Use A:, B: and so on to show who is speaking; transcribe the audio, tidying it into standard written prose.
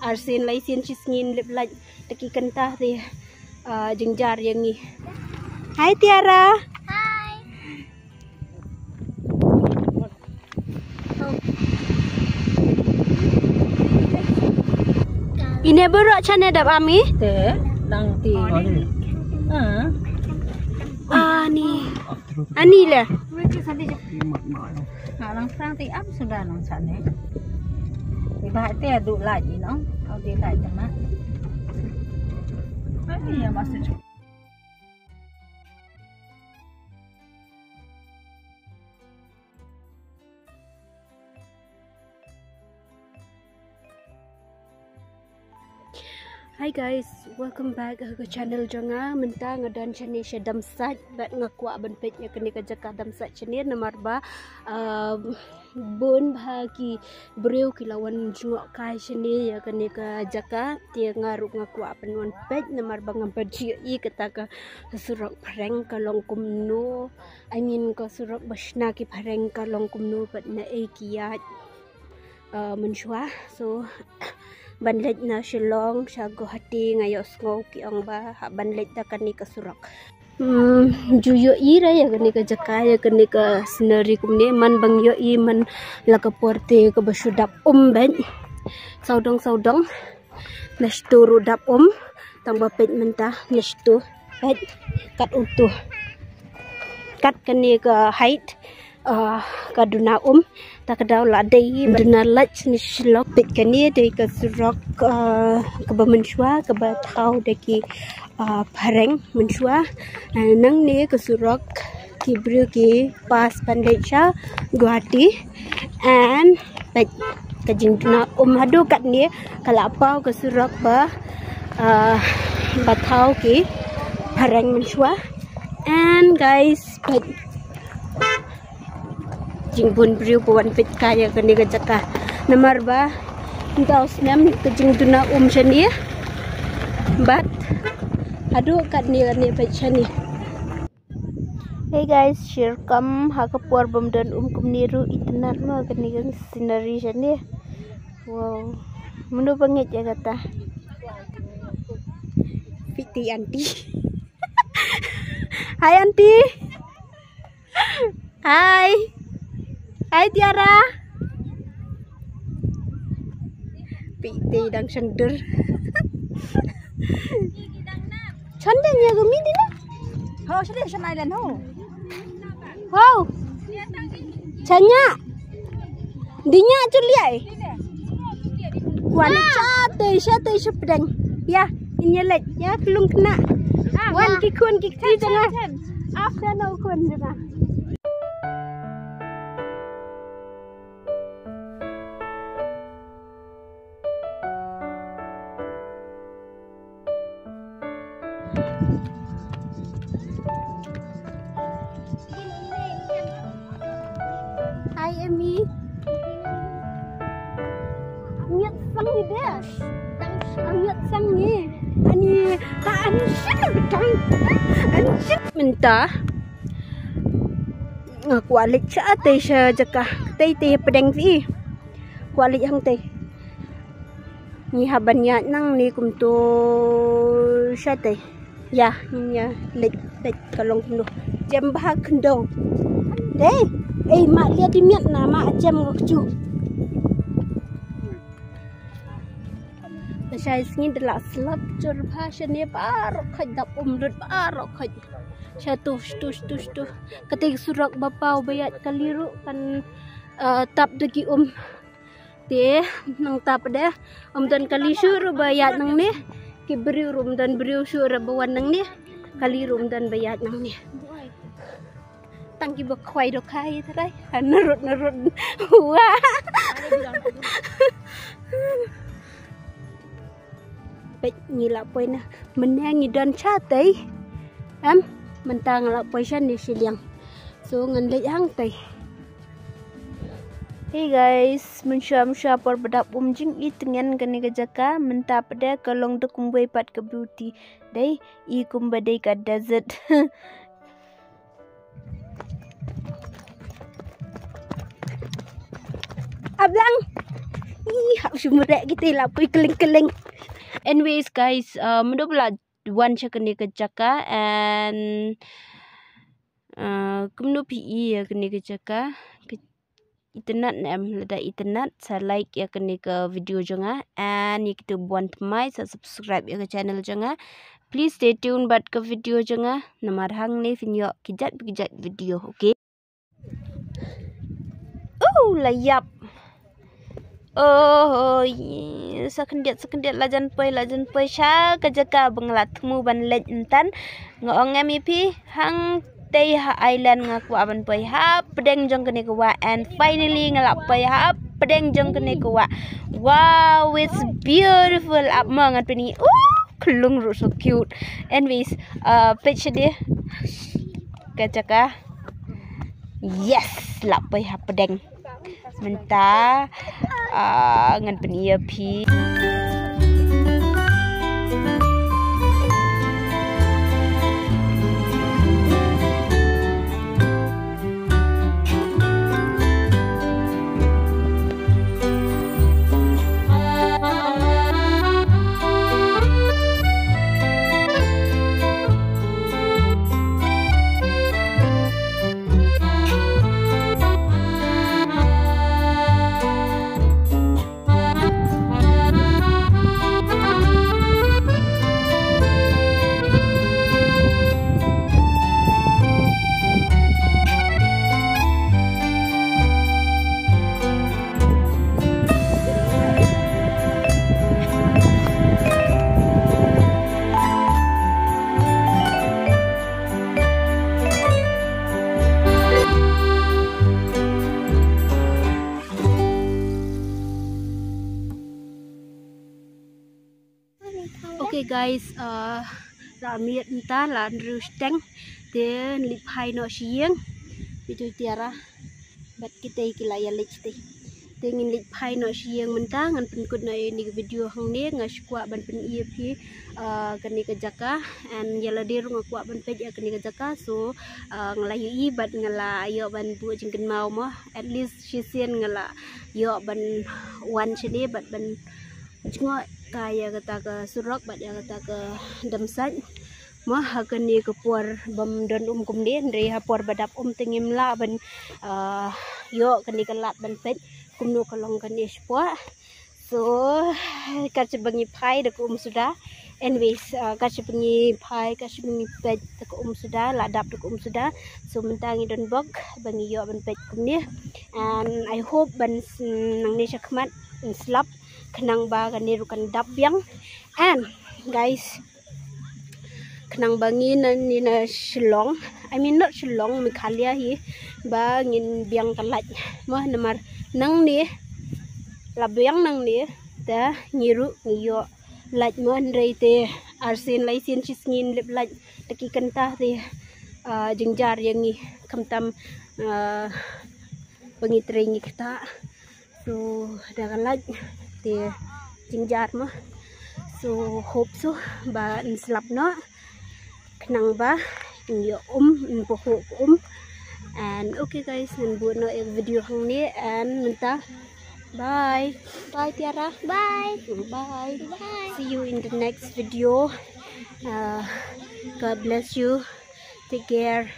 A: Arsin lai sin cisngin lip laj taki kentah ti jengjar yang ni. Hai Tiara.
B: Hai.
A: Ini berok chane dap ami?
C: Teh, dang ti.
A: Ani lah.
C: Nak lang sang ti am sudah nang sana. Ibahat teh duk lagi no. Au dia lagi mak. Ini ya masuk.
A: Hi guys, welcome back ke channel Jonga. Mentang ngadan channel Syadam Sat bat ngakwa benpet nya kene kajaka dam sat channel nomor ba bun bahagi breu kilawan jungok kai channel ya kene kajaka dia ngaruk ngakwa penuan pet nomor ba ngamperji I ketaka surok prank kalong kumno I mean ko surok basna ki prank kalong kumno pat na kiat mensyua so banlet na shilong siya hati ngayo ngau ki ang ba banlet da kani kasurok juyo ira ya kani ka jaka ya kani ka senari kumne man bang yo I man laka porte ka basudap ben saudong nastu rudap tambah pet mentah nastu pet kat utuh kat kani ka height kaduna tak ada ladai duna lach ni slok pit kani de ka surok ke bamensua ke batau de ki pareng mensua nang ni ke surok ki bru ki pas pandesha Guwahati and pet ke jingduna hadu kat ni kalapau ke surok ba batau ki pareng mensua and guys pet jingbun beriu puan pit kaya kani gajaka nomor ba entau snam kejing duna shani but adu kat ni pit shani. Hey guys, share kam hakapur bamdan kumniru itnat ma kani gang scenery shani. Wow, menu bangit ya kata piti anti. Hai anti. Hai. Hai Tiara. Piti dang sendur. Chande nya gumi dina.
C: Ho sini sana island ho.
A: Wow. Chanya. Dinya culiai. Wan chat sepedang. Ya, ini lek ya kelung kena. Wan kikun kiki jangan. After no kun jangan. Hai Emi. Nyet sang ni dia. Nyet sang ni. Ani tak anjir betul. Anjir mentah. Kualik sa ate siya jaka. Tay pedeng si. Kualik hang tay. Ni haban ya nang ni kumto siya tay. Ya, niya lek kalong kuno. Jam bahag kendong. Deh. Mak lihat di miat na mak jam ngakju. Saya ingin delak selap jur passion ni baru kajap umrut baru kaj. Satu stu. Ketika surak bapau bayat kaliru kan tap degi Deh nang tap deh dan kali suruh bayat nang ni. Kiberi dan beriu suruh bawan nang ni. Kali dan bayat nang ni. Tangki bakwai do kai terai narut wah pet ngila poina menangi dan chatai mentang la poisan di siliang so ngan hang tai. Hey guys, mensya por bedap jing itengen kani kajaka menta pada kalong de kumbai pat ke beauty dai I kumbadai ka desert. Ablang Ih, hak sumrek kita lah pui keling-keling. Anyways guys, menurut pula wan kena kejaka and kumno PE ya kena kejaka internet em lada internet sa like ya kena ke video jonga and ya kita buan temai sa subscribe ya ke channel jonga. Please stay tune bat ke video jonga namar hang ni video kijat video, okay? Oh layap. Oh sekendiat lajan poi sha kejaka benglat temu ban lej entan ngong pi hang tei ha island ngaku aban poi ha pedeng jong kene kuwa and finally ngalak poi ha pedeng jong kene kuwa. Wow, it's beautiful up mangat peni. Kelung ru so cute. Anyways, page dia kejaka. Yes, lak poi ha pedeng. Sementara ngan penia pi. Okay guys, ramir entah lah rusteng dia lip hai no siang video tiara bat kita ikilaya lech teh dengan lip hai no siang mentah ngan penkut na ini video hang ni ngasukwa ban pen ia pi kani kejaka and yala dir ngakwa ban pej kani kejaka so ngalayu i bat ngala yo ban bu jingken mau mah at least she sien ngala yo ban wan chini bat ban cuma kaya kata ke surok bat ya kata ke damsat mah hakan ni ke puar bam don kumdien dari puar badap tingim la ban yo kani kelat ban pet kumno kalong kani spua so kace bangi pai de sudah. Anyways kace bangi pai kace bangi pet de sudah ladap de sudah so mentangi don bog bangi yo ban pet kumni and I hope ban nang ni sakmat slap kenang ba kani rukan dap yang and guys kenang bangin ni na Shillong, I mean not Shillong, Meghalaya hi ba ngin biang kalat mah namar nang ni labyang nang ni ta ngiru ngiyo laj mo ndrei te arsin lai sin chis ngin lip laj taki kanta te jingjar yang ni kamtam pengitring kita so dagan laj te jingjar mah so hope so ba slap no kenang ba yo poho and okay guys nan buat no video hang ni and mentah bye Tiara, bye see you in the next video. God bless you, take care.